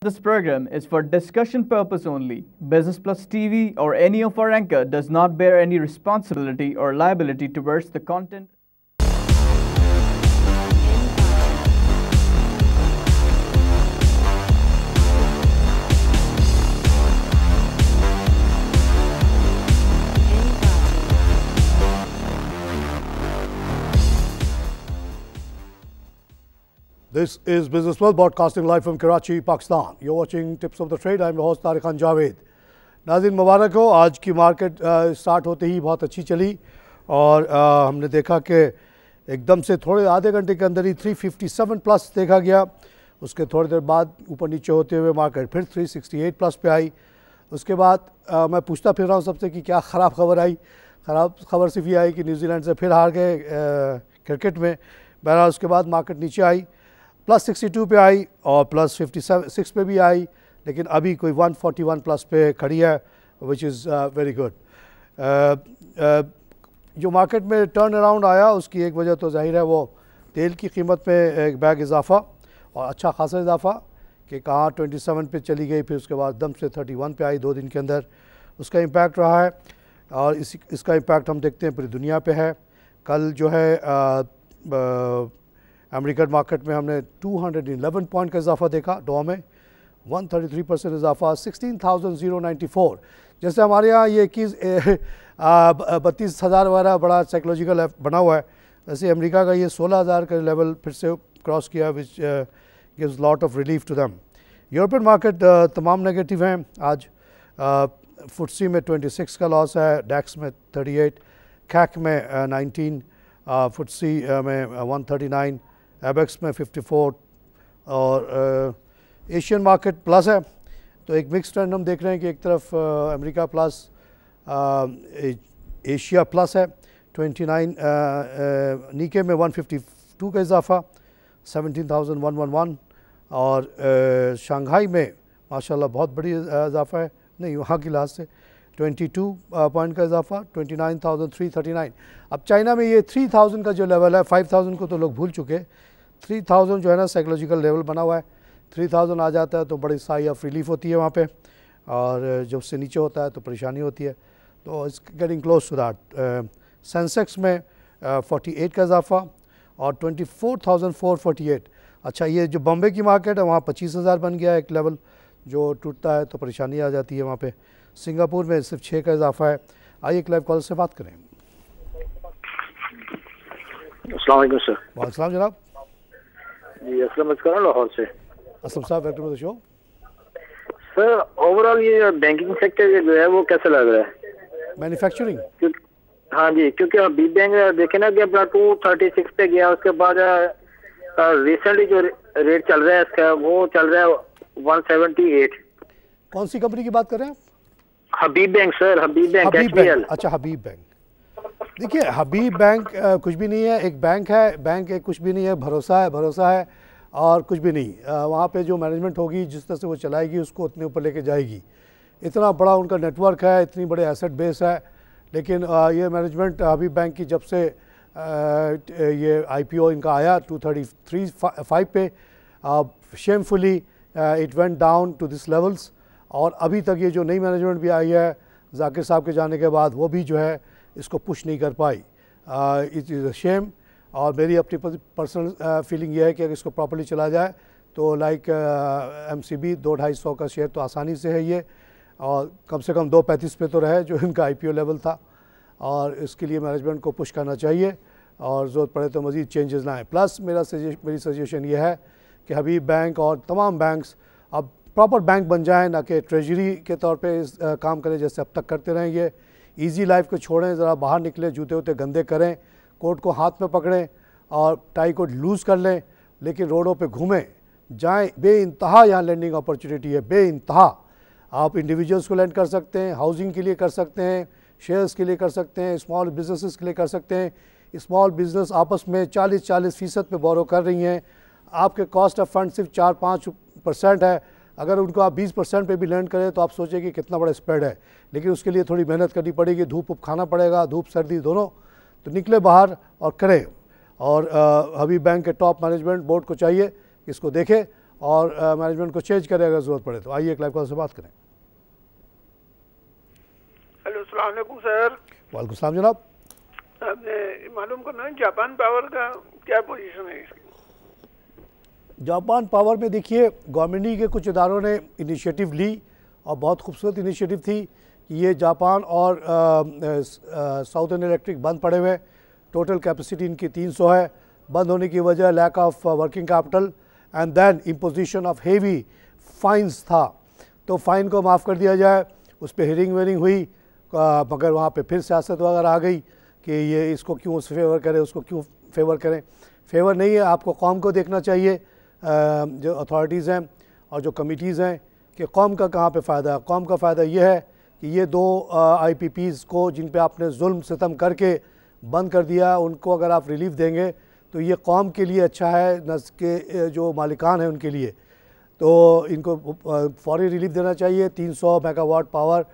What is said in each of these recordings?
This program is for discussion purpose only. Business Plus TV or any of our anchor does not bear any responsibility or liability towards the content. This is Business Plus broadcasting live from Karachi, Pakistan. You're watching Tips of the Trade. I'm your host Tariq Khan Javed. नाज़रीन मुबारक हो। आज की market start होते ही बहुत अच्छी चली और हमने देखा कि एकदम से थोड़े आधे घंटे के अंदर ही 357 प्लस देखा गया। उसके थोड़ी देर बाद ऊपर नीचे होते हुए मार्केट फिर 368 प्लस पे आई। उसके बाद मैं पूछता फिर रहा हूँ सबसे कि क्या ख़राब खबर आई। ख़राब खबर सिर्फ ये आई कि न्यूजीलैंड से फिर हार गए क्रिकेट में। बहरहाल उसके बाद मार्केट नीचे आई, प्लस 62 पे आई और प्लस 56 पे भी आई, लेकिन अभी कोई 141 प्लस पे खड़ी है, विच इज़ वेरी गुड। जो मार्केट में टर्न अराउंड आया उसकी एक वजह तो जाहिर है वो तेल की कीमत में एक बैग इजाफा और अच्छा खासा इजाफा कि कहाँ 27 पे चली गई, फिर उसके बाद दम से 31 पे आई 2 दिन के अंदर। उसका इम्पैक्ट रहा है और इसका इम्पैक्ट हम देखते हैं पूरी दुनिया पे है। कल जो है अमेरिकन मार्केट में हमने 211 पॉइंट का इजाफा देखा, डॉ में 133% इजाफा 16,094। जैसे हमारे यहाँ ये 32,000 वगैरह बड़ा साइकोलॉजिकल बना हुआ है, वैसे अमेरिका का ये 16,000 का लेवल फिर से क्रॉस किया, which gives lot of relief to them. European market तमाम नेगेटिव हैं आज। फुटसी में 26 का लॉस है, डैक्स में 38, कैक में 19, फुटसी में 139, एबेक्स में 54 और एशियन मार्केट प्लस है। तो एक मिक्स ट्रेंड हम देख रहे हैं कि एक तरफ अमेरिका प्लस, एशिया प्लस है 29, नीके में 152 का इजाफा 17,111 और शंघाई में माशाल्लाह बहुत बड़ी इजाफा है, नहीं वहाँ की लिहाज से 22 पॉइंट का इजाफा 29,339। अब चाइना में ये 3,000 का जो लेवल है, 5,000 को तो लोग भूल चुके, 3,000 जो है ना साइकोलॉजिकल लेवल बना हुआ है। 3,000 आ जाता है तो बड़ी साई ऑफ रिलीफ होती है वहाँ पे, और जब उससे नीचे होता है तो परेशानी होती है। तो it's getting close to that. Sensex में 48 का इजाफा और 24,448। अच्छा, ये जो बॉम्बे की मार्केट है वहाँ 25,000 बन गया है एक लेवल, जो टूटता है तो परेशानी आ जाती है वहाँ पे। सिंगापुर में सिर्फ 6 का इजाफा है। आइए एक लाइव कॉल से बात करें। अस्सलाम वालेकुम सर। वालेकुम जनाब। जी असलम लाहौर से। असलम साहब, welcome to the show. Sir overall ये बैंकिंग सेक्टर जो है वो कैसा लग रहा है? मैन्युफैक्चरिंग? हाँ जी, क्योंकि अभी बैंक देखे ना कि अपना 236 पे गया, उसके बाद रिसेंटली जो रेट चल रहा है इसका वो चल रहा है 178। कौन सी कंपनी की बात कर रहे हैं आप? हबीब बैंक सर, हबीब बैंक। अच्छा, हबीब बैंक। देखिए हबीब बैंक कुछ भी नहीं है, एक बैंक है। बैंक एक कुछ भी नहीं है, भरोसा है और कुछ भी नहीं। वहाँ पे जो मैनेजमेंट होगी, जिस तरह से वो चलाएगी उसको उतने ऊपर लेके जाएगी। इतना बड़ा उनका नेटवर्क है, इतनी बड़े एसेट बेस है, लेकिन ये मैनेजमेंट हबीब बैंक की जब से ये IPO इनका आया 233.5 पे, shamefully it went down to this levels. और अभी तक ये जो नई मैनेजमेंट भी आई है जाकिर साहब के जाने के बाद, वो भी जो है इसको पुश नहीं कर पाई। It is a shame. और मेरी अपनी पर्सनल फीलिंग ये है कि अगर इसको प्रॉपर्ली चला जाए तो लाइक MCB 200-250 का शेयर तो आसानी से है ये, और कम से कम 235 पे तो रहे जो इनका IPO लेवल था। और इसके लिए मैनेजमेंट को पुश करना चाहिए और ज़रूरत पड़े तो मज़ीद चेंजेस लाएँ। प्लस मेरी सजेशन ये है कि हबीब बैंक और तमाम बैंक्स अब प्रॉपर बैंक बन जाएं, ना कि ट्रेजरी के तौर पे काम करें जैसे अब तक करते रहेंगे। इजी लाइफ को छोड़ें, ज़रा बाहर निकलें, जूते वूते गंदे करें, कोट को हाथ में पकड़ें और टाई को लूज़ कर लें, लेकिन रोडों पे घूमें जाएं। बेइंतहा यहाँ लैंडिंग अपॉर्चुनिटी है, बेइंतहा। आप इंडिविजुअल्स को लैंड कर सकते हैं, हाउसिंग के लिए कर सकते हैं, शेयर्स के लिए कर सकते हैं, स्मॉल बिजनेसेस के लिए कर सकते हैं। स्मॉल बिजनेस आपस में 40-40% पे बोरो कर रही हैं। आपके कॉस्ट ऑफ फंड सिर्फ 4-5% है। अगर उनको आप 20% पे भी लैंड करें तो आप सोचें कि कितना बड़ा स्प्रेड है, लेकिन उसके लिए थोड़ी मेहनत करनी पड़ेगी, धूप खाना पड़ेगा, धूप सर्दी दोनों। तो निकले बाहर और करें। और हबीब बैंक के टॉप मैनेजमेंट बोर्ड को चाहिए कि इसको देखे और मैनेजमेंट को चेंज करें अगर ज़रूरत पड़े तो। आइए एक लाइव कॉल से बात करें। हेलो, अस्सलाम वालेकुम सर। वालेकुम सलाम जनाब। आपने मालूम करना है जापान पावर का क्या पोजीशन है इसकी? जापान पावर में देखिए, गवर्नमेंट के कुछ इदारों ने इनिशिएटिव ली और बहुत खूबसूरत इनिशिएटिव थी कि ये जापान और साउदर्न इलेक्ट्रिक बंद पड़े हुए। टोटल कैपेसिटी इनकी 300 है। बंद होने की वजह lack of working capital and then imposition of heavy fines था। तो फ़ाइन को माफ़ कर दिया जाए, उस पर हियरिंग वेयरिंग हुई, मगर वहाँ पे फिर सियासत वगैरह आ गई कि ये इसको क्यों फेवर करें, उसको क्यों फेवर करें। फेवर नहीं है, आपको कौम को देखना चाहिए, जो अथॉरिटीज़ हैं और जो कमिटीज़ हैं, कि कौम का कहाँ पे फ़ायदा है। कौम का फ़ायदा ये है कि ये 2 IPPs को जिन पे आपने जुल्म सितम करके बंद कर दिया, उनको अगर आप रिलीफ देंगे तो ये कौम के लिए अच्छा है, न के जो मालिकान हैं उनके लिए। तो इनको फौरी रिलीफ देना चाहिए। 300 मेगावाट पावर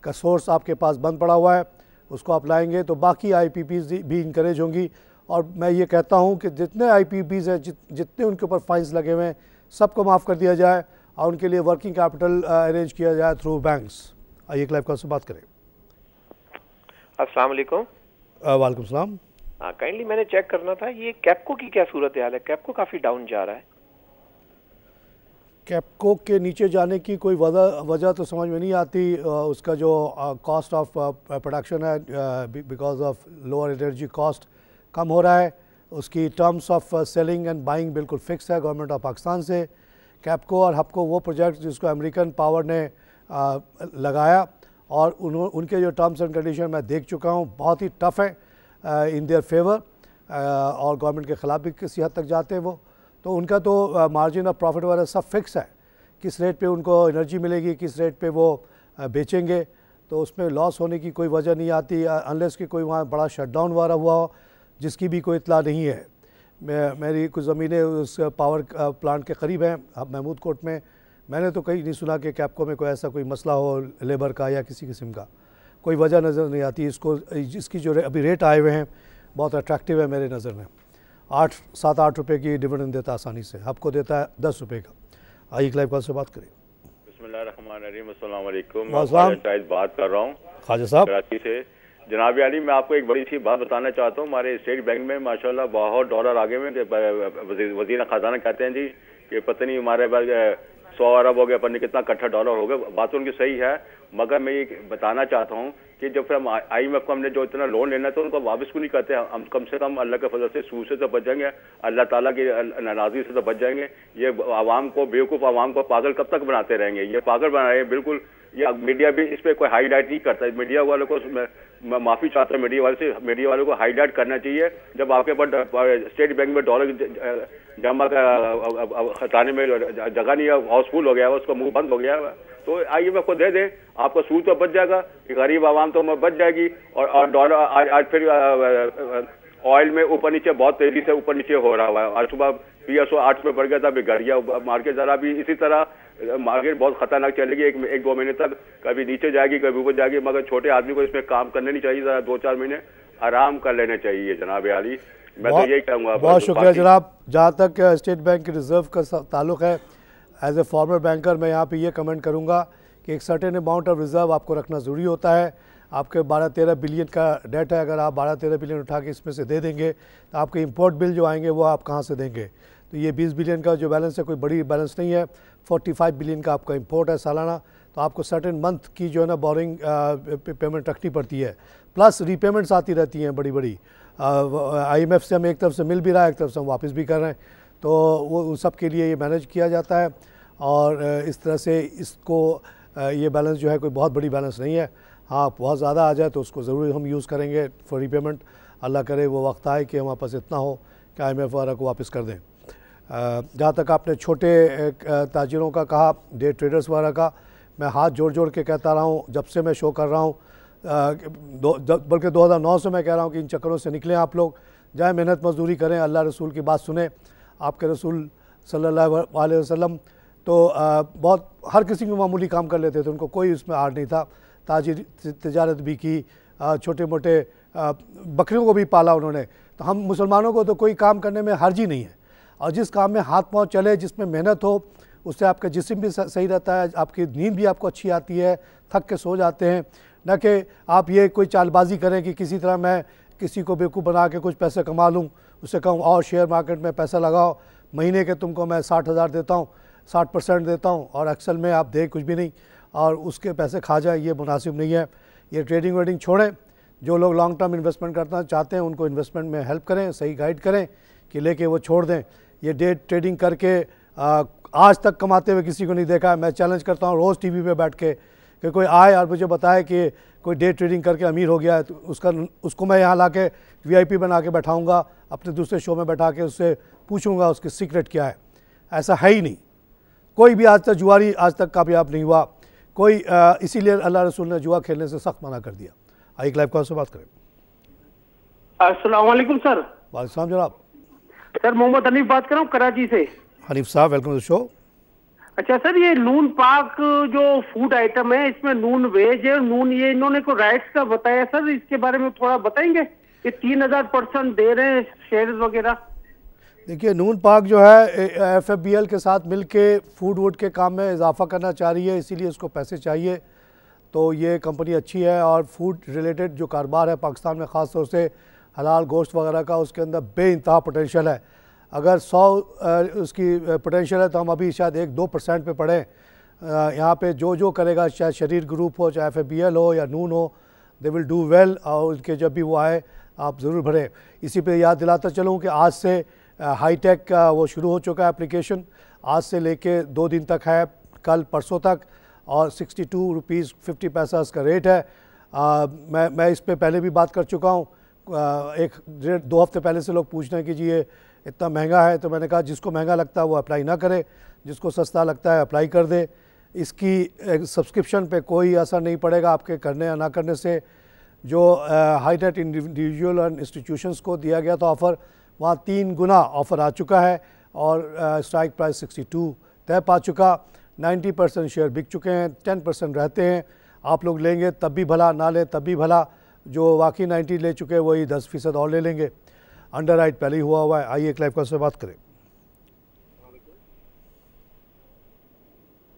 का सोर्स आपके पास बंद पड़ा हुआ है, उसको आप लाएंगे तो बाकी IPPs भी इनकरेज होंगी। और मैं ये कहता हूँ कि जितने IPPs हैं, जितने उनके ऊपर फाइन्स लगे हुए हैं, सबको माफ़ कर दिया जाए और उनके लिए वर्किंग कैपिटल अरेंज किया जाए थ्रू बैंक्स। आइए एक लाइव कॉल से बात करें। अस्सलाम वालेकुम। वालेकुम सलाम। काइंडली मैंने चेक करना था, ये कैपको की क्या सूरत हाल है? कैपको काफ़ी डाउन जा रहा है। कैपको के नीचे जाने की कोई वजह तो समझ में नहीं आती। उसका जो कॉस्ट ऑफ प्रोडक्शन है, because of lower energy cost कम हो रहा है। उसकी terms of selling and buying बिल्कुल फिक्स है गवर्नमेंट ऑफ पाकिस्तान से। कैपको और हपको वो प्रोजेक्ट जिसको अमेरिकन पावर ने लगाया और उनके जो टर्म्स एंड कंडीशन मैं देख चुका हूँ, बहुत ही टफ़ है इन देयर फेवर, और गवर्नमेंट के ख़िलाफ़ भी किसी हद तक जाते हैं वो। तो उनका तो मार्जिन ऑफ प्रॉफिट वगैरह सब फिक्स है, किस रेट पे उनको एनर्जी मिलेगी, किस रेट पे वो बेचेंगे। तो उसमें लॉस होने की कोई वजह नहीं आती, अनलेस कि कोई वहाँ बड़ा शटडाउन वगैरह हुआ हो, जिसकी भी कोई इत्तला नहीं है। मेरी कुछ ज़मीनें उस पावर प्लांट के करीब हैं महमूद कोट में। मैंने तो कहीं नहीं सुना कि कैपको में कोई ऐसा कोई मसला हो लेबर का या किसी किस्म का, कोई वजह नज़र नहीं आती। इसको इसकी जो अभी रेट आए हुए हैं बहुत अट्रैक्टिव है मेरे नज़र में। 7-8 रुपये की डिविडेंड देता आसानी से, आपको देता है 10 रुपये का। आइए लाइव कॉल से बात करें। बिस्मिल्लाहिर्रहमानिर्रहीम, अस्सलाम वालेकुम। मैं बात कर रहा हूँ ख्वाजा साहब कराची से। जनाब अली, मैं आपको एक बड़ी सी बात बताना चाहता हूँ। हमारे स्टेट बैंक में माशाल्लाह बहुत डॉलर आगे में, वज़ीर ख़जाना कहते हैं जी कि पता नहीं हमारे पास 100 अरब हो गया, पता नहीं कितना इकट्ठा डॉलर हो गया। बात उनकी सही है, मगर मैं ये बताना चाहता हूँ कि जब फिर हम IMF को हमने जो इतना लोन लेना है तो उनको वापस क्यों नहीं करते। हम कम से कम अल्लाह के फजल से सूद से तो बच जाएंगे, अल्लाह ताला की नाराज़गी से तो बच जाएंगे। ये आवाम को, बेवकूफ़ आवाम को पागल कब तक बनाते रहेंगे? ये पागल बना रहे हैं बिल्कुल। या मीडिया भी इस पर कोई हाईलाइट नहीं करता। मीडिया वालों को मैं माफ़ी चाहता हूँ, मीडिया वालों को हाईलाइट करना चाहिए। जब आपके पास स्टेट बैंक में डॉलर जमा खजाने में जगह नहीं है, हाउसफुल हो गया है, उसका मुंह बंद हो गया है, तो IMF को दे दें, आपका सूद तो बच जाएगा, गरीब आवाम तो बच जाएगी। और डॉलर आज फिर ऑयल में ऊपर नीचे बहुत तेजी से ऊपर नीचे हो रहा है। आज सुबह PSO 8 में बढ़ गया था, अभी घट गया मार्केट। ज़रा भी इसी तरह मार्केट बहुत खतरनाक चलेगी, 1-2 महीने तक कभी नीचे जाएगी कभी ऊपर जाएगी। मगर छोटे आदमी को इसमें काम करने नहीं चाहिए, ज़रा 2-4 महीने आराम कर लेने चाहिए जनाब आली। मैं तो यही कहूँगा। बहुत शुक्रिया जनाब। जहाँ तक स्टेट बैंक के रिजर्व का ताल्लुक़ है, एज ए फॉर्मर बैंकर मैं यहाँ पे ये कमेंट करूँगा कि एक सर्टेन अमाउंट ऑफ रिज़र्व आपको रखना ज़रूरी होता है। आपके 12-13 बिलियन का डेट है, अगर आप 12-13 बिलियन उठा के इसमें से दे देंगे तो आपके इंपोर्ट बिल जो आएंगे वो आप कहाँ से देंगे। तो ये 20 बिलियन का जो बैलेंस है कोई बड़ी बैलेंस नहीं है। 45 बिलियन का आपका इंपोर्ट है सालाना, तो आपको सर्टेन मंथ की जो है ना बोरिंग पेमेंट रखनी पड़ती है, प्लस रीपेमेंट्स आती रहती हैं बड़ी बड़ी। IMF से हम एक तरफ से मिल भी रहा है, एक तरफ से हम वापस भी कर रहे हैं, तो वो उन सब के लिए ये मैनेज किया जाता है। और इस तरह से इसको ये बैलेंस जो है कोई बहुत बड़ी बैलेंस नहीं है। हाँ, बहुत ज़्यादा आ जाए तो उसको ज़रूर हम यूज़ करेंगे फॉर रीपेमेंट। अल्लाह करे वो वक्त आए कि हमारे पास इतना हो कि IMF वगैरह को वापस कर दें। जहाँ तक आपने छोटे ताजिरों का कहा, डे ट्रेडर्स वगैरह का, मैं हाथ जोड़ जोड़ के कहता रहा हूँ जब से मैं शो कर रहा हूँ, बल्कि 2009 से मैं कह रहा हूँ कि इन चक्करों से निकलें आप लोग, जाए मेहनत मजदूरी करें, अल्लाह रसूल की बात सुने। आपके रसूल सल्लल्लाहु अलैहि वसल्लम तो बहुत हर किसी में मामूली काम कर लेते थे, उनको कोई उसमें आड़ नहीं था। तिजारत भी की, छोटे मोटे बकरियों को भी पाला उन्होंने। तो हम मुसलमानों को तो कोई काम करने में हर्ज ही नहीं है, और जिस काम में हाथ पाँव चले, जिसमें मेहनत हो, उससे आपका जिस्म भी सही रहता है, आपकी नींद भी आपको अच्छी आती है, थक के सो जाते हैं। न कि आप ये कोई चालबाजी करें कि किसी तरह मैं किसी को बेवकूफ़ बना के कुछ पैसे कमा लूँ, उससे कहूँ और शेयर मार्केट में पैसा लगाओ, महीने के तुमको मैं 60,000 देता हूँ, 60% देता हूँ, और एक्सल में आप दे कुछ भी नहीं और उसके पैसे खा जाए, ये मुनासिब नहीं है। ये ट्रेडिंग वेडिंग छोड़ें। जो लोग लॉन्ग टर्म इन्वेस्टमेंट करना चाहते हैं उनको इन्वेस्टमेंट में हेल्प करें, सही गाइड करें कि लेके वो छोड़ दें। ये डे ट्रेडिंग करके आज तक कमाते हुए किसी को नहीं देखा। मैं चैलेंज करता हूँ रोज़ टीवी पे बैठ के कि कोई आए और मुझे बताए कि कोई डे ट्रेडिंग करके अमीर हो गया है, तो उसको मैं यहाँ ला के VIP बना के बैठाऊँगा, अपने दूसरे शो में बैठा के उससे पूछूँगा उसकी सीक्रेट क्या है। ऐसा है ही नहीं। कोई भी आज तक जुआरी आज तक कामयाब नहीं हुआ कोई, इसीलिए अल्लाह रसूल ने जुआ खेलने से सख्त मना कर दिया। आइए लाइव कॉल से बात करें। अस्सलाम वालेकुम सर। वालेकुम जनाब। सर मोहम्मद हनीफ बात कर रहा हूँ कराची से। हनीफ साहब वेलकम टू द शो। अच्छा सर, ये नून पाक जो फूड आइटम है इसमें नून वेज है, नून ये इन्होंने को राइट्स का बताया सर, इसके बारे में थोड़ा बताएंगे? ये 3000% दे रहे हैं शेयर वगैरह। देखिए नून पाक जो है FFBL के साथ मिलके फूड वुड के काम में इजाफा करना चाह रही है, इसीलिए उसको पैसे चाहिए। तो ये कंपनी अच्छी है और फूड रिलेटेड जो कारोबार है पाकिस्तान में ख़ास तौर से हलाल गोश्त वगैरह का, उसके अंदर बेइंतहा पोटेंशियल है। अगर 100 उसकी पोटेंशियल है तो हम अभी शायद 1-2% पे पड़े। यहाँ पे जो करेगा, चाहे शरीर ग्रुप हो, चाहे FFBL हो या नून हो, दे विल डू वेल। और उनके जब भी वो आए आप ज़रूर भरें। इसी पे याद दिलाता चलूँ कि आज से हाईटेक का वो शुरू हो चुका है एप्लीकेशन, आज से लेके 2 दिन तक है, कल परसों तक, और 62 रुपीज़ 50 पैसा इसका रेट है। मैं इस पे पहले भी बात कर चुका हूँ। 1-2 हफ्ते पहले से लोग पूछ रहे हैं कि जी ये इतना महंगा है, तो मैंने कहा जिसको महंगा लगता है वो अप्लाई ना करे, जिसको सस्ता लगता है अप्लाई कर दे। इसकी सब्सक्रिप्शन पे कोई असर नहीं पड़ेगा आपके करने या ना करने से। जो हाई नेट इंडिविजुअल और इंस्टीट्यूशंस को दिया गया था ऑफ़र, वहाँ 3 गुना ऑफ़र आ चुका है और स्ट्राइक प्राइस 62 तय पा चुका। 90% शेयर बिक चुके हैं, 10% रहते हैं। आप लोग लेंगे तब भी भला, ना लें तब भी भला। जो वाकई 90 ले चुके हैं वही 10% और ले लेंगे। अंडर राइट पहले ही हुआ है। आइए एक लाइव कॉल से बात करें।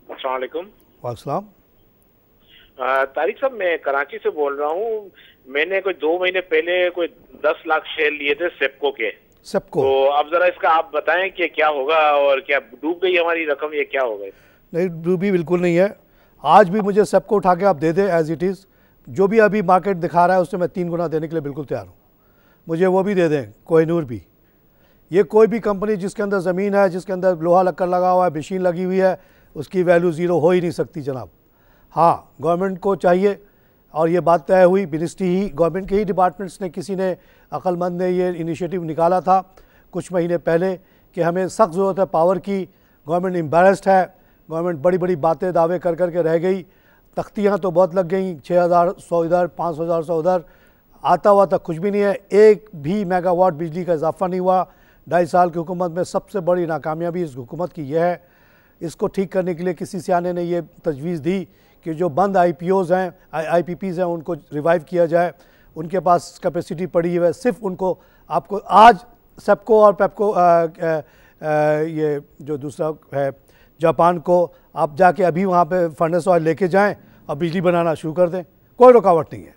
अस्सलाम वालेकुम। वालेकुम। तारिक साहब, मैं कराची से बोल रहा हूँ। मैंने कोई 2 महीने पहले कोई 10 लाख शेयर लिए थे सेप्को के। सेप्को, तो अब जरा इसका आप बताएं कि क्या होगा, और क्या डूब गई हमारी रकम, ये क्या होगा? नहीं, डूबी बिल्कुल नहीं है। आज भी मुझे सेप्को उठा के आप दे दें एज इट इज़। जो भी अभी मार्केट दिखा रहा है उससे मैं 3 गुना देने के लिए बिल्कुल तैयार हूँ। मुझे वो भी दे दें, कोहिनूर भी। ये कोई भी कंपनी जिसके अंदर ज़मीन है, जिसके अंदर लोहा लक्कर लगा हुआ है, मशीन लगी हुई है, उसकी वैल्यू ज़ीरो हो ही नहीं सकती जनाब। हाँ, गवर्नमेंट को चाहिए, और ये बात तय हुई मिनिस्ट्री ही, गवर्नमेंट के ही डिपार्टमेंट्स ने, किसी ने अक्लमंद ने ये इनिशिएटिव निकाला था कुछ महीने पहले कि हमें सख्त ज़रूरत है पावर की। गवर्नमेंट एम्बेरस्ड है, गवर्नमेंट बड़ी बड़ी बातें दावे कर कर के रह गई। तख्तियाँ तो बहुत लग गई, 6,100 इधर, 5,100 उधर, आता हुआ तक कुछ भी नहीं है। एक भी मेगावाट बिजली का इजाफा नहीं हुआ। 2.5 साल की हुकूमत में सबसे बड़ी नाकामयाबी इस हुकूमत की यह है। इसको ठीक करने के लिए किसी सियाने ने ये तजवीज़ दी कि जो बंद IPOs हैं, IPPs हैं, उनको रिवाइव किया जाए। उनके पास कैपेसिटी पड़ी है, सिर्फ उनको, आपको आज सेप्को और पेप्को ये जो दूसरा है जापान को, आप जाके अभी वहाँ पे फर्नेस ऑयल लेके जाएं और बिजली बनाना शुरू कर दें, कोई रुकावट नहीं है।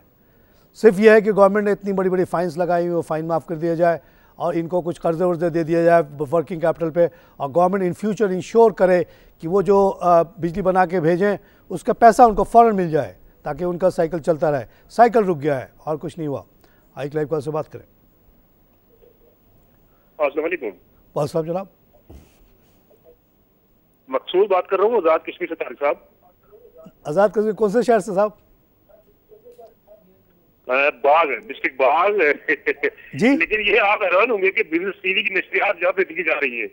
सिर्फ ये है कि गवर्नमेंट ने इतनी बड़ी बड़ी फ़ाइन्स लगाई हुई, वो फ़ाइन माफ़ कर दिया जाए और इनको कुछ कर्जे वर्जे दे दिया जाए वर्किंग कैपिटल पे, और गवर्नमेंट इन फ्यूचर इंश्योर करे कि वो जो बिजली बना के भेजें उसका पैसा उनको फ़ौरन मिल जाए, ताकि उनका साइकिल चलता रहे। साइकिल रुक गया है और कुछ नहीं हुआ। आइए लाइव कॉल से बात करें। अस्सलाम वालेकुम। वालेकुम जनाब। मकसूद बात कर रहा हूँ, आज़ाद कश्मीर से। तारिक साहब, आज़ाद कश्मीर कौन से शहर से साहब? बाग, डिस्ट्रिक्ट बाग जी। लेकिन ये आप हैरान होंगे कि बिजनेस टीवी की नशरियात यहाँ पे दी जा रही है।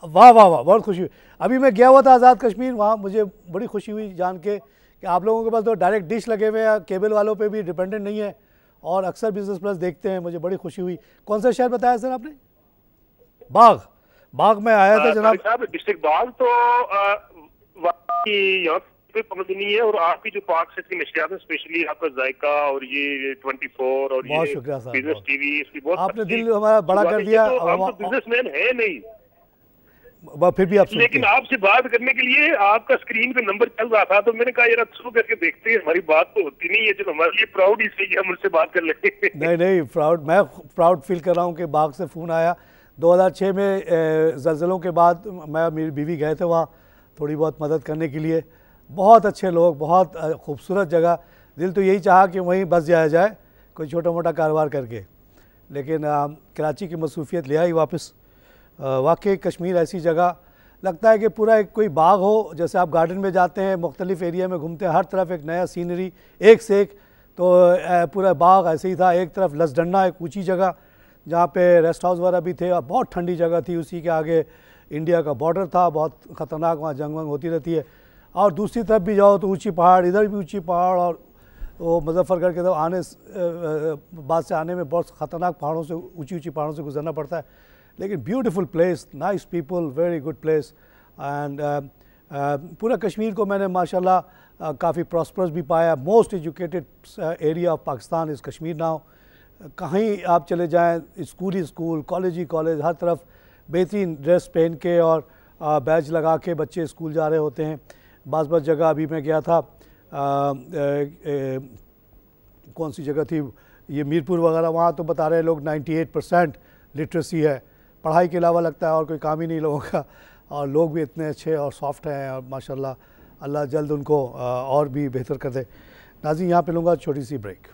वाह वाह वाह, बहुत खुशी हुई। अभी मैं गया हुआ था आज़ाद कश्मीर, वहाँ मुझे बड़ी खुशी हुई जान के कि आप लोगों के पास तो डायरेक्ट डिश लगे हुए हैं, केबल वालों पे भी डिपेंडेंट नहीं है और अक्सर बिजनेस प्लस देखते हैं। मुझे बड़ी खुशी हुई। कौन सा शहर बताया सर आपने? बाग। बाग में आया था जनाब। डिस्ट्रिक्ट बाग। तो यहाँ पे पाबंदी नहीं है, और आपकी जो पाक से नशरियात है, स्पेशली आपका जायका और ये 24 और बहुत ये शुक्रिया साहब, बिजनेस टीवी, इसकी बहुत आपने दिल हमारा बड़ा कर दिया। तो हम तो बिजनेसमैन है नहीं। फिर भी आप लेकिन आपसे बात करने के लिए आपका स्क्रीन पे नंबर चल रहा था, तो मैंने कहा यार थ्रू करके देखते हैं, हमारी बात तो होती नहीं है। चलो हमारे लिए प्राउड ही सही है, हम उनसे बात कर लेंगे। नहीं प्राउड, मैं प्राउड फील कर रहा हूँ कि बाग से फ़ोन आया। 2006 में ज़लज़लों के बाद मैं मेरी बीवी गए थे वहाँ थोड़ी बहुत मदद करने के लिए। बहुत अच्छे लोग, बहुत खूबसूरत जगह। दिल तो यही चाहा कि वहीं बस जाया जाए कोई छोटा मोटा कारोबार करके, लेकिन कराची की मसरूफियत ले आई वापस। वाकई कश्मीर ऐसी जगह लगता है कि पूरा एक कोई बाग हो, जैसे आप गार्डन में जाते हैं, मुख्तलिफ एरिया में घूमते हैं, हर तरफ एक नया सीनरी, एक से एक। तो पूरा बाग ऐसे ही था। एक तरफ लसडन्ना, एक ऊंची जगह जहाँ पे रेस्ट हाउस वगैरह भी थे और बहुत ठंडी जगह थी। उसी के आगे इंडिया का बॉर्डर था, बहुत ख़तरनाक, वहाँ जंग वंग होती रहती है। और दूसरी तरफ भी जाओ तो ऊँची पहाड़, इधर भी ऊँची पहाड़, और वो मुजफ्फरगढ़ के तरफ आने बाद से आने में बहुत ख़तरनाक पहाड़ों से, ऊँची ऊँची पहाड़ों से गुजरना पड़ता है। लेकिन beautiful place, nice people, very good place. And पूरा कश्मीर को मैंने माशाल्लाह काफ़ी प्रॉस्परस भी पाया। Most educated area of Pakistan is Kashmir now. कहीं आप चले जाएं, स्कूल ही स्कूल, कॉलेज ही कॉलेज, हर तरफ बेहतरीन ड्रेस पहन के और बैज लगा के बच्चे स्कूल जा रहे होते हैं। बाज़ जगह अभी मैं गया था, कौन सी जगह थी, ये मीरपुर वगैरह, वहाँ तो बता रहे लोग 98% लिटरेसी है। पढ़ाई के अलावा लगता है और कोई काम ही नहीं लोगों का, और लोग भी इतने अच्छे और सॉफ्ट हैं, और माशाल्लाह अल्लाह जल्द उनको और भी बेहतर कर दे। नाज़रीन, यहाँ पे लूँगा छोटी सी break.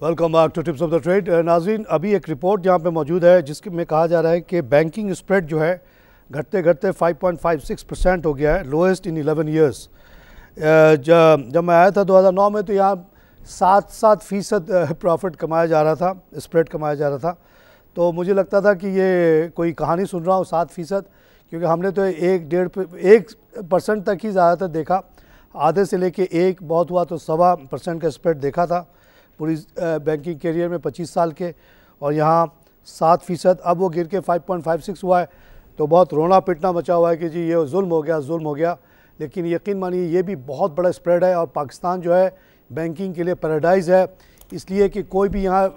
Welcome back to tips of the trade. नाज़रीन, अभी एक रिपोर्ट यहाँ पे मौजूद है जिसके में कहा जा रहा है कि बैंकिंग स्प्रेड जो है घटते घटते 5.56% हो गया है, लोएस्ट इन 11 ईयर्स। जब मैं आया था 2009 में तो यहाँ 7% प्रॉफिट कमाया जा रहा था, स्प्रेड कमाया जा रहा था। तो मुझे लगता था कि ये कोई कहानी सुन रहा हूँ 7%, क्योंकि हमने तो 1% तक ही ज़्यादातर देखा। आधे से लेके 1 बहुत हुआ तो 1.25% का स्प्रेड देखा था पूरी बैंकिंग कैरियर में 25 साल के, और यहाँ 7%। अब वो गिर के 5.56 हुआ है। तो बहुत रोना पिटना मचा हुआ है कि जी ये जुल्म हो गया, जुल्म हो गया। लेकिन यकीन मानिए ये भी बहुत बड़ा स्प्रेड है, और पाकिस्तान जो है बैंकिंग के लिए पैराडाइज़ है, इसलिए कि कोई भी यहाँ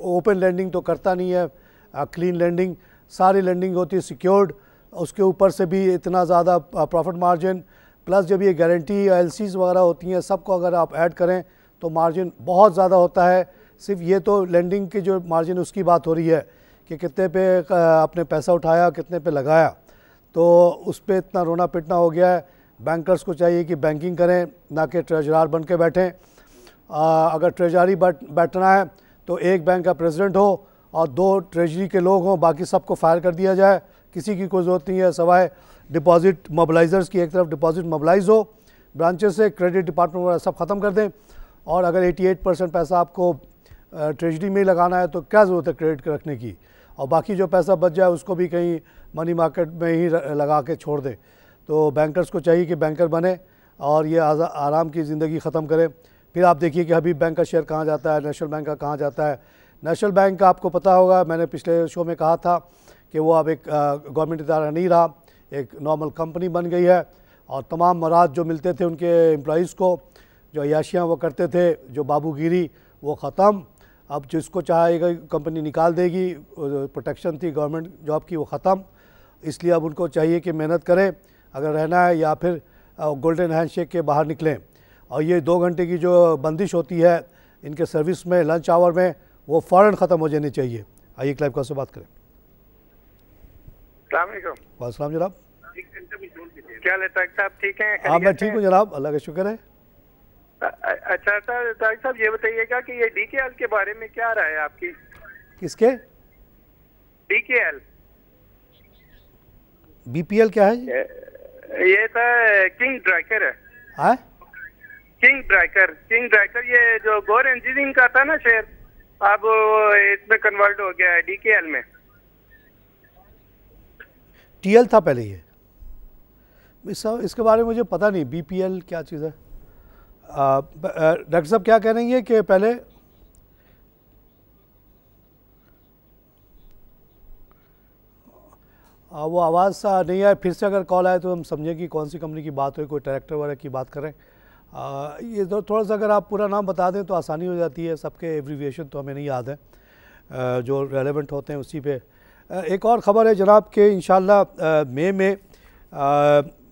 ओपन लैंडिंग तो करता नहीं है, क्लीन लैंडिंग, सारी लैंडिंग होती है सिक्योर्ड। उसके ऊपर से भी इतना ज़्यादा प्रॉफिट मार्जिन, प्लस जब ये गारंटी एलसीज वगैरह होती हैं, सबको अगर आप ऐड करें तो मार्जिन बहुत ज़्यादा होता है। सिर्फ ये तो लैंडिंग की जो मार्जिन उसकी बात हो रही है कि कितने पे आपने पैसा उठाया, कितने पे लगाया, तो उस पर इतना रोना पिटना हो गया है। बैंकर्स को चाहिए कि बैंकिंग करें, ना कि ट्रेजरार बन के बैठें। अगर ट्रेजरी बैठना है तो एक बैंक का प्रेसिडेंट हो और 2 ट्रेजरी के लोग हों, बाकी सबको फायर कर दिया जाए। किसी की कोई ज़रूरत नहीं है सिवाय डिपॉजिट मोबिलाइज़र्स की। एक तरफ डिपॉजिट मोबिलाइज हो ब्रांचेस से, क्रेडिट डिपार्टमेंट वगैरह सब ख़त्म कर दें। और अगर 88% पैसा आपको ट्रेजरी में ही लगाना है तो क्या ज़रूरत है क्रेडिट रखने की, और बाकी जो पैसा बच जाए उसको भी कहीं मनी मार्केट में ही लगा के छोड़ दें। तो बैंकर्स को चाहिए कि बैंकर बने और ये आराम की ज़िंदगी ख़त्म करें। फिर आप देखिए कि हबीब बैंक का शेयर कहाँ जाता है, नेशनल बैंक का कहाँ जाता है। नेशनल बैंक का आपको पता होगा, मैंने पिछले शो में कहा था कि वो अब एक गवर्नमेंट इदारा नहीं रहा, एक नॉर्मल कंपनी बन गई है, और तमाम मराद जो मिलते थे उनके एम्प्लॉइज़ को, जो अयाशियाँ वो करते थे, जो बाबूगिरी, वो ख़त्म। अब जिसको चाहेगा कंपनी निकाल देगी, प्रोटेक्शन थी गवर्नमेंट जॉब की, वो ख़त्म। इसलिए अब उनको चाहिए कि मेहनत करें अगर रहना है, या फिर गोल्डन हैंडशेक के बाहर निकलें। और ये 2 घंटे की जो बंदिश होती है इनके सर्विस में, लंच आवर में, वो फ़ौरन ख़त्म हो जानी चाहिए। आइए क्लाइव कॉल से बात करें। वालेकुम जनाब, क्या लेता है साहब, ठीक है? हाँ मैं ठीक हूँ जनाब, अल्लाह का शुक्र है। अच्छा तारिक साहब, ये बताइएगा कि ये डीकेएल के बारे में क्या राय है आपकी? किसके? डीकेएल। बीपीएल क्या है? ये था किंग ड्राइकर है। हाँ? किंग ड्राइकर ये जो गोर इंजीनियरिंग का था ना शेयर, अब इसमें कन्वर्ट हो गया है DKL में। TL था पहले ये, इसके बारे में मुझे पता नहीं BPL क्या चीज़ है। डॉक्टर साहब क्या कह रही है कि पहले वो आवाज़ नहीं आए, फिर से अगर कॉल आए तो हम समझें कि कौन सी कंपनी की बात हो, कोई डायरेक्टर वगैरह की बात करें। ये थोड़ा सा अगर आप पूरा नाम बता दें तो आसानी हो जाती है, सबके एब्रीविएशन तो हमें नहीं याद है, जो रेलेवेंट होते हैं उसी पे। एक और ख़बर है जनाब कि इंशाल्लाह मई में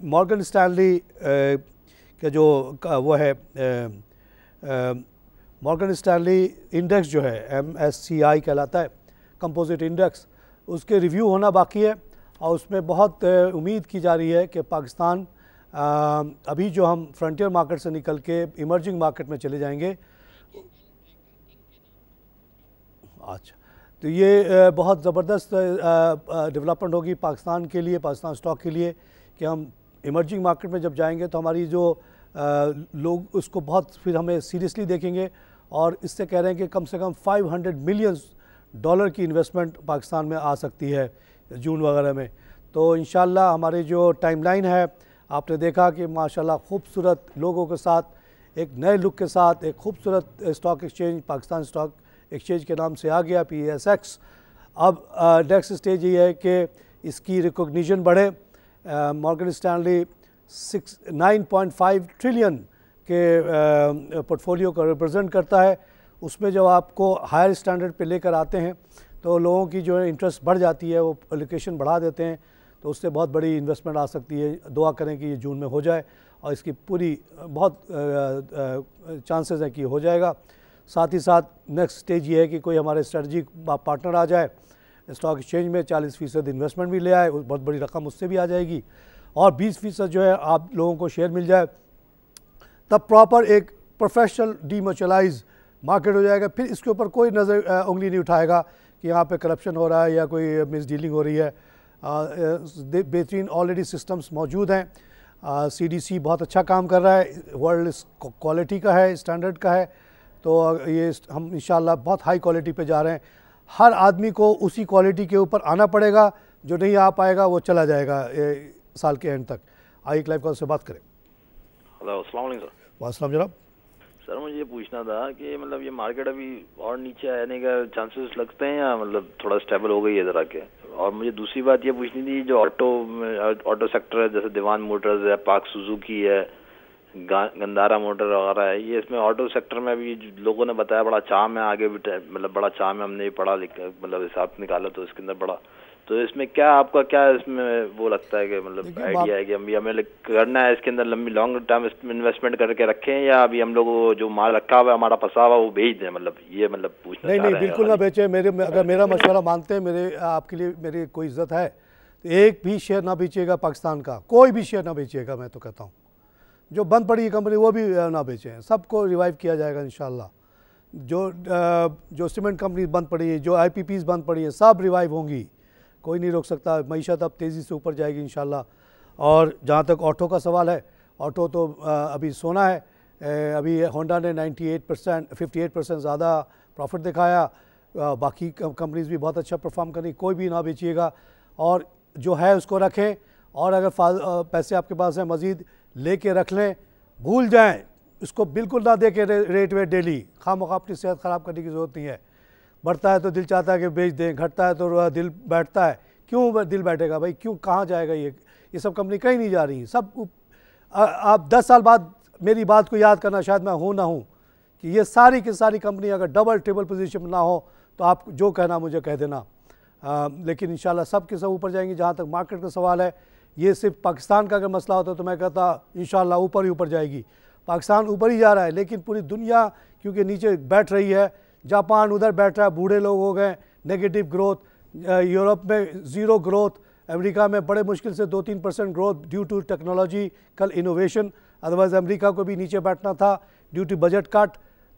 मॉर्गन स्टैनली के जो वो है मॉर्गन स्टैनली इंडेक्स जो है MSCI कहलाता है, कंपोजिट इंडेक्स, उसके रिव्यू होना बाकी है और उसमें बहुत उम्मीद की जा रही है कि पाकिस्तान अभी जो हम फ्रंटियर मार्केट से निकल के इमर्जिंग मार्केट में चले जाएंगे। अच्छा, तो ये बहुत ज़बरदस्त डेवलपमेंट होगी पाकिस्तान के लिए, पाकिस्तान स्टॉक के लिए, कि हम इमर्जिंग मार्केट में जब जाएंगे तो हमारी जो लोग उसको बहुत फिर हमें सीरियसली देखेंगे। और इससे कह रहे हैं कि कम से कम $500 मिलियन की इन्वेस्टमेंट पाकिस्तान में आ सकती है जून वगैरह में। तो इंशाल्लाह हमारे जो टाइमलाइन है, आपने देखा कि माशाल्लाह खूबसूरत लोगों के साथ, एक नए लुक के साथ एक खूबसूरत stock exchange Pakistan stock exchange के नाम से आ गया PSX। अब नेक्स्ट स्टेज ये है कि इसकी रिकॉग्निशन बढ़े। मॉर्गन स्टैनली 9.5 ट्रिलियन के पोर्टफोलियो को रिप्रेजेंट करता है। उसमें जब आपको हायर स्टैंडर्ड पे लेकर आते हैं तो लोगों की जो है इंटरेस्ट बढ़ जाती है, वो एलोकेशन बढ़ा देते हैं, तो उससे बहुत बड़ी इन्वेस्टमेंट आ सकती है। दुआ करें कि ये जून में हो जाए और इसकी पूरी बहुत चांसेस है कि हो जाएगा। साथ ही साथ नेक्स्ट स्टेज ये है कि कोई हमारे स्ट्रेटजिक पार्टनर आ जाए स्टॉक एक्सचेंज में, 40% इन्वेस्टमेंट भी ले आए, बहुत बड़ी रकम उससे भी आ जाएगी, और 20% जो है आप लोगों को शेयर मिल जाए, तब प्रॉपर एक प्रोफेशनल डीमोचलाइज मार्केट हो जाएगा। फिर इसके ऊपर कोई नज़र उंगली नहीं उठाएगा कि यहाँ पे करप्शन हो रहा है या कोई मिसडीलिंग हो रही है। बेहतरीन ऑलरेडी सिस्टम्स मौजूद हैं। CDC बहुत अच्छा काम कर रहा है, वर्ल्ड क्वालिटी का है, स्टैंडर्ड का है। तो ये हम इंशाल्लाह बहुत हाई क्वालिटी पे जा रहे हैं। हर आदमी को उसी क्वालिटी के ऊपर आना पड़ेगा, जो नहीं आ पाएगा वो चला जाएगा साल के एंड तक। आइए लाइव कॉल से बात करें। हेलो, अस्सलाम वालेकुम सर। वालेकुम जनाब। सर मुझे ये पूछना था कि मतलब ये मार्केट अभी और नीचे आने का चांसेस लगते हैं या मतलब थोड़ा स्टेबल हो गई है ज़रा के? और मुझे दूसरी बात ये पूछनी थी, जो ऑटो सेक्टर है, जैसे दीवान मोटर्स है, पाक सुजुकी है, गंदारा मोटर वगैरह है, ये इसमें ऑटो सेक्टर में अभी लोगों ने बताया बड़ा चाम है, आगे भी मतलब बड़ा चाम है, हमने पढ़ा लिखा मतलब हिसाब निकाला तो इसके अंदर बड़ा, तो इसमें क्या आपका क्या इसमें वो लगता है कि मतलब आइडिया है कि हमें करना है इसके अंदर लंबी लॉन्ग टर्म इन्वेस्टमेंट करके रखें या अभी हम लोग जो माल रखा हुआ है हमारा फंसा हुआ वो बेच दें? मतलब ये मतलब पूछना नहीं बिल्कुल ना बेचें। अगर मेरा मशवरा मानते हैं, मेरे आपके लिए मेरी कोई इज्जत है, तो एक भी शेयर ना बेचिएगा पाकिस्तान का, कोई भी शेयर ना बेचिएगा। मैं तो कहता हूँ जो बंद पड़ी है कंपनी वो भी ना बेचें, सबको रिवाइव किया जाएगा इंशाल्लाह। जो सीमेंट कंपनी बंद पड़ी है, जो IPPs बंद पड़ी है, सब रिवाइव होंगी, कोई नहीं रोक सकता। मईशत अब तेज़ी से ऊपर जाएगी इंशाल्लाह। और जहाँ तक ऑटो का सवाल है, ऑटो तो अभी सोना है। अभी होंडा ने 58% ज़्यादा प्रॉफिट दिखाया, बाकी कंपनीज भी बहुत अच्छा परफॉर्म करी। कोई भी ना बेचिएगा और जो है उसको रखें, और अगर पैसे आपके पास हैं मज़ीद लेके रख लें, भूल जाएं इसको, बिल्कुल ना दे के रेट वेट डेली खामखा अपनी सेहत ख़राब करने की ज़रूरत नहीं है। बढ़ता है तो दिल चाहता है कि बेच दें, घटता है तो दिल बैठता है। क्यों दिल बैठेगा भाई? क्यों, कहाँ जाएगा ये सब कंपनी कहीं नहीं जा रही सब। आप 10 साल बाद मेरी बात को याद करना, शायद मैं हूँ ना हूँ, कि ये सारी की सारी कंपनी अगर डबल ट्रिपल पोजीशन में ना हो तो आप जो कहना मुझे कह देना। लेकिन इंशाल्लाह सब के सब ऊपर जाएंगे। जहाँ तक मार्केट का सवाल है, ये सिर्फ पाकिस्तान का अगर मसला होता तो मैं कहता इंशाल्लाह ऊपर ही ऊपर जाएगी। पाकिस्तान ऊपर ही जा रहा है, लेकिन पूरी दुनिया क्योंकि नीचे बैठ रही है। जापान उधर बैठ रहा है, बूढ़े लोग हो गए, नेगेटिव ग्रोथ, यूरोप में ज़ीरो ग्रोथ, अमेरिका में बड़े मुश्किल से 2-3% growth due to technological innovation. Otherwise America को भी नीचे बैठना था ड्यू टू बजट कट।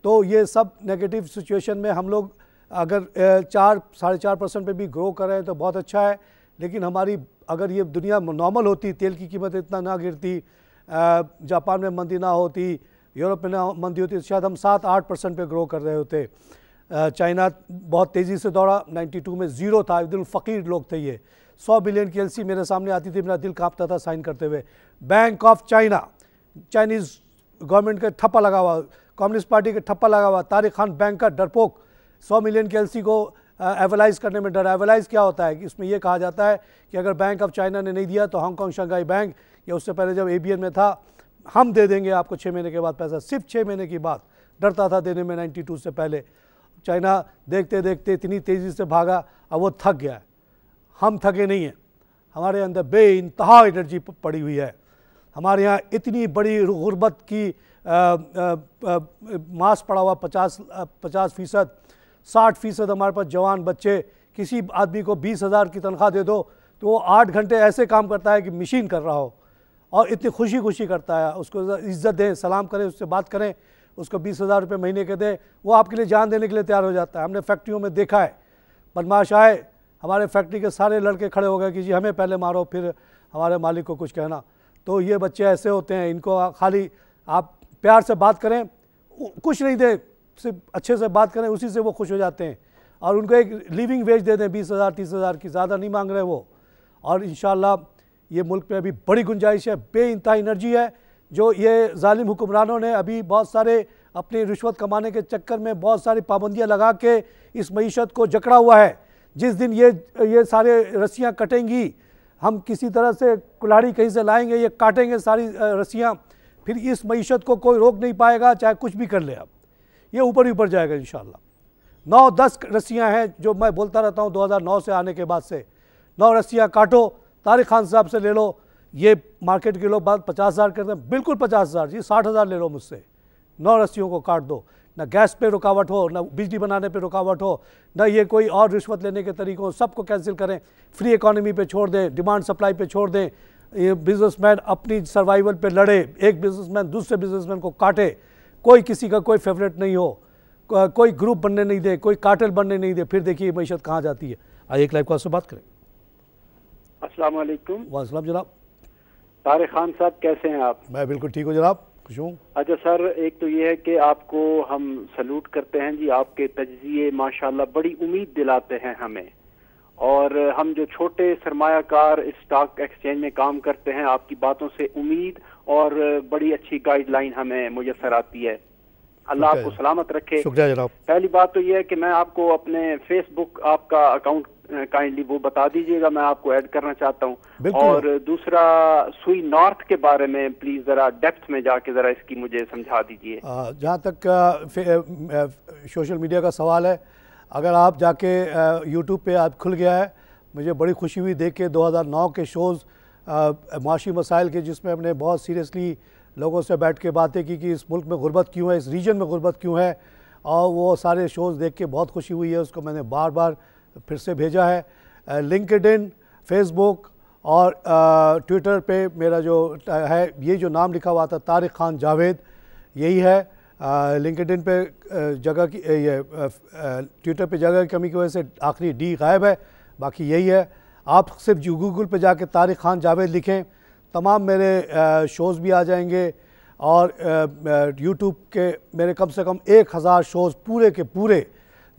तो ये सब नेगेटिव सिचुएशन में हम लोग अगर 4-4.5% पे भी ग्रो कर रहे हैं तो बहुत अच्छा है। लेकिन हमारी अगर ये दुनिया नॉर्मल होती, तेल की कीमत इतना ना गिरती, जापान में मंदी ना होती, यूरोप में ना मंदी होती, तो शायद हम 7-8% पे ग्रो कर रहे होते। चाइना बहुत तेज़ी से दौड़ा, 92 में ज़ीरो था, एकदम फ़कीर लोग थे ये। 100 बिलियन की एलसी मेरे सामने आती थी, मेरा दिल कांपता था साइन करते हुए। Bank of China, Chinese government का ठप्पा लगा हुआ, कम्युनिस्ट पार्टी का ठप्पा लगा हुआ, तारिक खान बैंक का डरपोक 100 मिलियन की एलसी को एवलाइज करने में डरा। एवलाइज क्या होता है कि इसमें यह कहा जाता है कि अगर बैंक ऑफ चाइना ने नहीं दिया तो हांगकांग शंघाई बैंक या उससे पहले जब एबीएन में था, हम दे देंगे आपको 6 महीने के बाद पैसा। सिर्फ 6 महीने की बात, डरता था देने में 92 से पहले। चाइना देखते देखते इतनी तेज़ी से भागा, अब वो थक गया है। हम थके नहीं हैं, हमारे अंदर बेइंतहा एनर्जी पड़ी हुई है। हमारे यहाँ इतनी बड़ी गुर्बत की मास पड़ा हुआ 50%, 60% हमारे पास जवान बच्चे। किसी आदमी को 20,000 की तनख्वाह दे दो तो वो 8 घंटे ऐसे काम करता है कि मशीन कर रहा हो, और इतनी खुशी खुशी करता है। उसको इज्जत दें, सलाम करें, उससे बात करें, उसको 20,000 रुपये महीने के दें, वो आपके लिए जान देने के लिए तैयार हो जाता है। हमने फैक्ट्रियों में देखा है, बदमाश आए, हमारे फैक्ट्री के सारे लड़के खड़े हो गए कि जी हमें पहले मारो फिर हमारे मालिक को कुछ कहना। तो ये बच्चे ऐसे होते हैं, इनको खाली आप प्यार से बात करें, कुछ नहीं दें, सिर्फ अच्छे से बात करें, उसी से वो खुश हो जाते हैं। और उनको एक लिविंग वेज दे दें 20,000 30,000 की, ज़्यादा नहीं मांग रहे वो। और इंशाल्लाह ये मुल्क में अभी बड़ी गुंजाइश है, बेइंतहा एनर्जी है। जो ये जालिम हुक्मरानों ने अभी बहुत सारे अपनी रिश्वत कमाने के चक्कर में बहुत सारी पाबंदियां लगा के इस मईशत को जकड़ा हुआ है। जिस दिन ये सारे रस्सियाँ कटेंगी, हम किसी तरह से कुल्हाड़ी कहीं से लाएंगे, ये काटेंगे सारी रस्सियाँ, फिर इस मईशत को कोई रोक नहीं पाएगा, चाहे कुछ भी कर ले। अब ये ऊपर ही ऊपर जाएगा इंशाल्लाह। 9-10 रस्सियाँ हैं जो मैं बोलता रहता हूँ 2009 से आने के बाद से, 9 रस्सियाँ काटो, तारिक खान साहब से ले लो। ये मार्केट के लोग बात 50,000 करते हैं, बिल्कुल 50,000 जी, 60,000 ले लो मुझसे। 9 रस्सियों को काट दो, ना गैस पे रुकावट हो, ना बिजली बनाने पे रुकावट हो, ना ये कोई और रिश्वत लेने के तरीकों, सबको कैंसिल करें। फ्री इकोनॉमी पे छोड़ दें, डिमांड सप्लाई पे छोड़ दें। ये बिजनेसमैन अपनी सर्वाइवल पे लड़े, एक बिजनेसमैन दूसरे बिजनेसमैन को काटे, कोई किसी का कोई फेवरेट नहीं हो, कोई ग्रुप बनने नहीं दे, कोई कार्टेल बनने नहीं दे। फिर देखिए मैशत कहाँ जाती है। आइए एक लाइव कॉल से बात करें। अस्सलाम वालेकुम। वालेकुम जनाब। तारिक खान साहब कैसे हैं आप? मैं बिल्कुल ठीक हूँ जनाब, खुश हूँ। अच्छा सर, एक तो ये है कि आपको हम सल्यूट करते हैं जी, आपके तज्जिए माशाल्लाह बड़ी उम्मीद दिलाते हैं हमें। और हम जो छोटे सरमायाकार स्टॉक एक्सचेंज में काम करते हैं, आपकी बातों से उम्मीद और बड़ी अच्छी गाइडलाइन हमें मुयस्सर आती है। अल्लाह आपको सलामत रखे। शुक्रिया जनाब। पहली बात तो ये है कि मैं आपको अपने फेसबुक आपका अकाउंट काइंडली वो बता दीजिएगा, मैं आपको ऐड करना चाहता हूँ। और दूसरा, सुई नॉर्थ के बारे में प्लीज जरा डेप्थ में जाके जरा इसकी मुझे समझा दीजिए। जहाँ तक सोशल मीडिया का सवाल है, अगर आप जाके यूट्यूब पे आप खुल गया है, मुझे बड़ी खुशी हुई देख के 2009 के शोज़ माशी मसाइल के, जिसमें हमने बहुत सीरियसली लोगों से बैठ के बातें की कि इस मुल्क में गुर्बत क्यों है, इस रीजन में गुर्बत क्यों है, और वो सारे शोज़ देख के बहुत खुशी हुई है। उसको मैंने बार बार फिर से भेजा है। लिंक्डइन, फेसबुक और ट्विटर पे मेरा जो है, ये जो नाम लिखा हुआ था तारिक खान जावेद, यही है। लिंक्डइन पे जगह की, ये ट्विटर पे जगह की कमी की वजह से आखिरी डी गायब है, बाकी यही है। आप सिर्फ गूगल पे जाके तारिक खान जावेद लिखें, तमाम मेरे शोज़ भी आ जाएंगे। और यूट्यूब के मेरे कम से कम 1000 शोज़ पूरे के पूरे,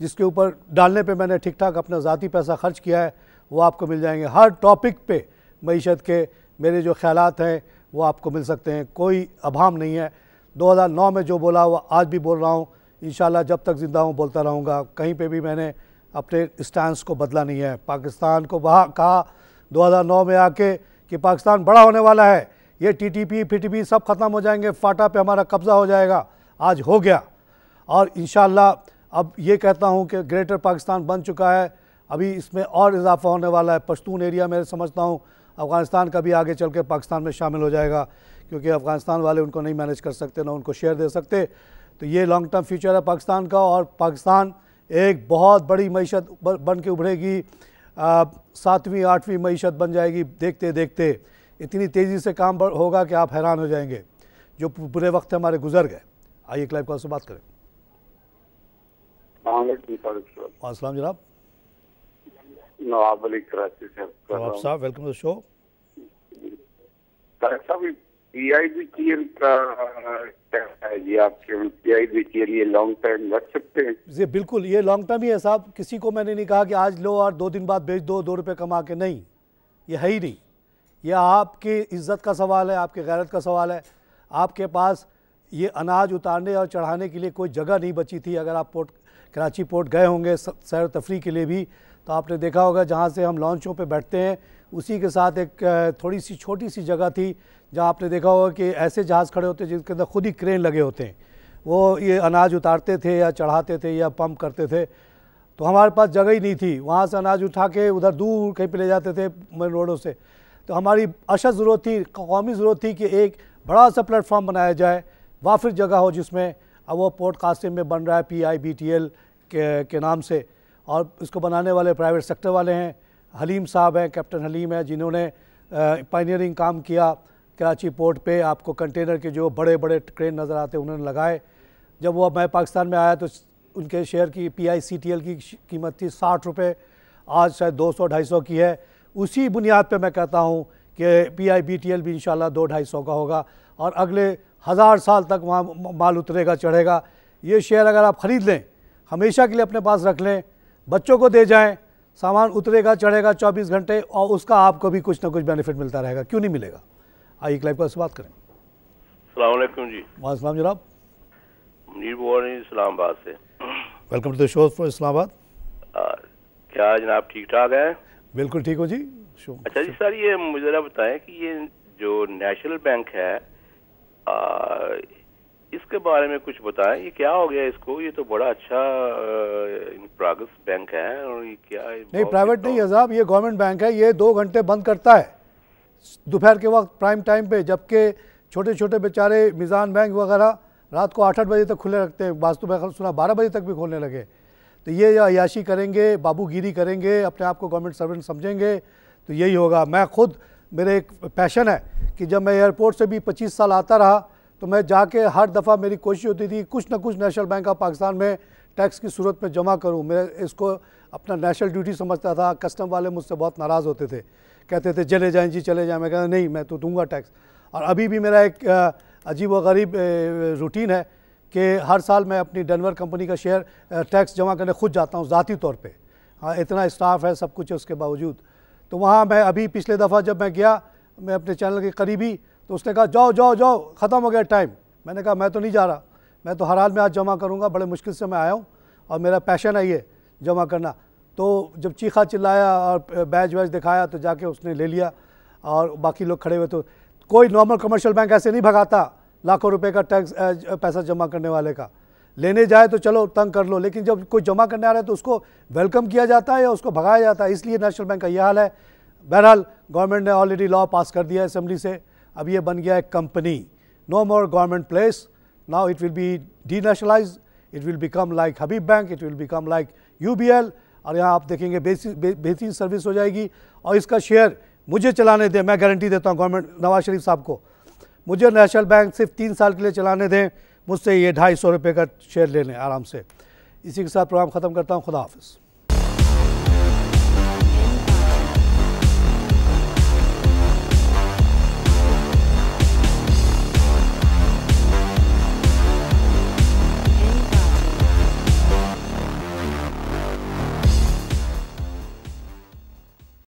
जिसके ऊपर डालने पे मैंने ठीक ठाक अपना ज़ाती पैसा खर्च किया है, वो आपको मिल जाएंगे। हर टॉपिक पे मईशत के मेरे जो ख्यालात हैं वो आपको मिल सकते हैं, कोई अभाम नहीं है। 2009 में जो बोला वो आज भी बोल रहा हूँ, इंशाल्लाह जब तक ज़िंदा हूँ बोलता रहूँगा। कहीं पे भी मैंने अपने स्टैंस को बदला नहीं है। पाकिस्तान को वहाँ कहा 2009 में आके कि पाकिस्तान बड़ा होने वाला है, ये टीटीपी पीटीपी सब ख़त्म हो जाएंगे, फाटा पे हमारा कब्ज़ा हो जाएगा। आज हो गया, और इंशाल्लाह अब ये कहता हूँ कि ग्रेटर पाकिस्तान बन चुका है। अभी इसमें और इजाफा होने वाला है। पश्तून एरिया में समझता हूँ अफ़गानिस्तान का भी आगे चल के पाकिस्तान में शामिल हो जाएगा, क्योंकि अफ़गानिस्तान वाले उनको नहीं मैनेज कर सकते, ना उनको शेयर दे सकते। तो ये लॉन्ग टर्म फ्यूचर है पाकिस्तान का, और पाकिस्तान एक बहुत बड़ी मईशत बन के उभरेगी। 7वीं 8वीं मईशत बन जाएगी देखते देखते। इतनी तेज़ी से काम होगा कि आप हैरान हो जाएंगे। जो बुरे वक्त हमारे गुजर गए। आइए एक लाइव कॉल से बात करें। अस्सलाम जनाब। नवाब अली कराची से। नवाब साहब, welcome to the show. Tariq साहब, PIBTL का क्या है जी? आपके PIBTL ये लॉन्ग टाइम रख सकते हैं? जी बिल्कुल, ये लॉन्ग टर्म ही है साहब। किसी को मैंने नहीं कहा कि आज लो और 2 दिन बाद बेच दो 2 रुपये कमा के, नहीं, ये है ही नहीं। ये आपकी इज्जत का सवाल है, आपकी गैरत का सवाल है। आपके पास ये अनाज उतारने और चढ़ाने के लिए कोई जगह नहीं बची थी। अगर आप कराची पोर्ट गए होंगे सैर तफरी के लिए भी, तो आपने देखा होगा जहाँ से हम लॉन्चों पे बैठते हैं उसी के साथ एक थोड़ी सी छोटी सी जगह थी जहाँ आपने देखा होगा कि ऐसे जहाज़ खड़े होते हैं जिसके अंदर खुद ही क्रेन लगे होते हैं, वो ये अनाज उतारते थे या चढ़ाते थे या पंप करते थे। तो हमारे पास जगह ही नहीं थी, वहाँ से अनाज उठा के उधर दूर कहीं पे ले जाते थे मेन रोडों से। तो हमारी अशद ज़रूरत थी, कौमी ज़रूरत थी कि एक बड़ा सा प्लेटफॉर्म बनाया जाए, वाफिर जगह हो जिसमें। अब वो पोर्ट कासिम में बन रहा है PIBTL के नाम से, और इसको बनाने वाले प्राइवेट सेक्टर वाले हैं। हलीम साहब हैं, कैप्टन हलीम है, जिन्होंने पायनियरिंग काम किया कराची पोर्ट पे। आपको कंटेनर के जो बड़े बड़े क्रेन नज़र आते हैं उन्होंने लगाए। जब वो मैं पाकिस्तान में आया तो उनके शेयर की PICTL की कीमत थी 60 रुपये, आज शायद 200-250 की है। उसी बुनियाद पे मैं कहता हूँ कि PIBTL भी इंशाल्लाह 200-250 का होगा और अगले 1000 साल तक वहाँ माल उतरेगा चढ़ेगा। ये शेयर अगर आप ख़रीद लें, हमेशा के लिए अपने पास रख लें, बच्चों को दे जाएं, सामान उतरेगा चढ़ेगा 24 घंटे और उसका आपको भी कुछ ना कुछ बेनिफिट मिलता रहेगा। क्यों नहीं मिलेगा? आइए लाइव पर से बात करें। अस्सलाम वालेकुम जी। वालेकुम जनाब। मुनीर बोल रही इस्लामाबाद से। Welcome to the show for Islamabad. क्या जनाब ठीक ठाक है? बिल्कुल ठीक हो जी। अच्छा जी सर, ये मुझे जरा बताएं कि ये जो नेशनल बैंक है इसके बारे में कुछ बताएं, ये क्या हो गया इसको? ये तो बड़ा अच्छा प्रोग्रेस बैंक है और ये क्या है? नहीं, प्राइवेट नहीं है साहब, ये गवर्नमेंट बैंक है। ये 2 घंटे बंद करता है दोपहर के वक्त प्राइम टाइम पे, जबकि छोटे छोटे बेचारे मिजान बैंक वगैरह रात को 8-8 बजे तक खुले रखते हैं। वास्तव में सुना 12 बजे तक भी खोलने लगे। तो ये अयाशी करेंगे, बाबूगिरी करेंगे, अपने आप को गवर्नमेंट सर्वेंट समझेंगे, तो यही होगा। मैं खुद, मेरे एक पैशन है कि जब मैं एयरपोर्ट से भी 25 साल आता रहा तो मैं जाके हर दफ़ा मेरी कोशिश होती थी कुछ ना कुछ नेशनल बैंक ऑफ पाकिस्तान में टैक्स की सूरत में जमा करूं। मैं इसको अपना नेशनल ड्यूटी समझता था। कस्टम वाले मुझसे बहुत नाराज़ होते थे, कहते थे चले जाएं जी चले जाएं। मैं कहता नहीं, मैं तो दूंगा टैक्स। और अभी भी मेरा एक अजीब व गरीब रूटीन है कि हर साल मैं अपनी डेनवर कंपनी का शेयर टैक्स जमा करने खुद जाता हूँ ज़ाती तौर पर। हाँ, इतना स्टाफ है, सब कुछ है उसके बावजूद। तो वहाँ मैं अभी पिछले दफ़ा जब मैं गया, मैं अपने चैनल के करीबी, तो उसने कहा जाओ जाओ जाओ, ख़त्म हो गया टाइम। मैंने कहा मैं तो नहीं जा रहा, मैं तो हर हाल में आज जमा करूँगा। बड़े मुश्किल से मैं आया हूँ और मेरा पैशन है ये जमा करना। तो जब चीखा चिल्लाया और बैज वैज दिखाया तो जाके उसने ले लिया और बाकी लोग खड़े हुए। तो कोई नॉर्मल कमर्शियल बैंक ऐसे नहीं भगाता लाखों रुपए का टैक्स पैसा जमा करने वाले का। लेने जाए तो चलो तंग कर लो, लेकिन जब कोई जमा करने आ रहा है तो उसको वेलकम किया जाता है या उसको भगाया जाता है। इसलिए नेशनल बैंक का ये हाल है। बहरहाल गवर्नमेंट ने ऑलरेडी लॉ पास कर दिया है असेंबली से, अब ये बन गया है company. No more government place, now it will be denationalise, it will become like Habib bank, it will become like UBL। और यहाँ आप देखेंगे बेहतरीन सर्विस हो जाएगी। और इसका शेयर मुझे चलाने दें, मैं गारंटी देता हूँ गवर्नमेंट नवाज शरीफ साहब को, मुझे नेशनल बैंक सिर्फ 3 साल के लिए चलाने दें, मुझसे ये 250 रुपये का शेयर ले लें आराम से। इसी के साथ प्रोग्राम ख़त्म करता हूँ। खुदा हाफिज़।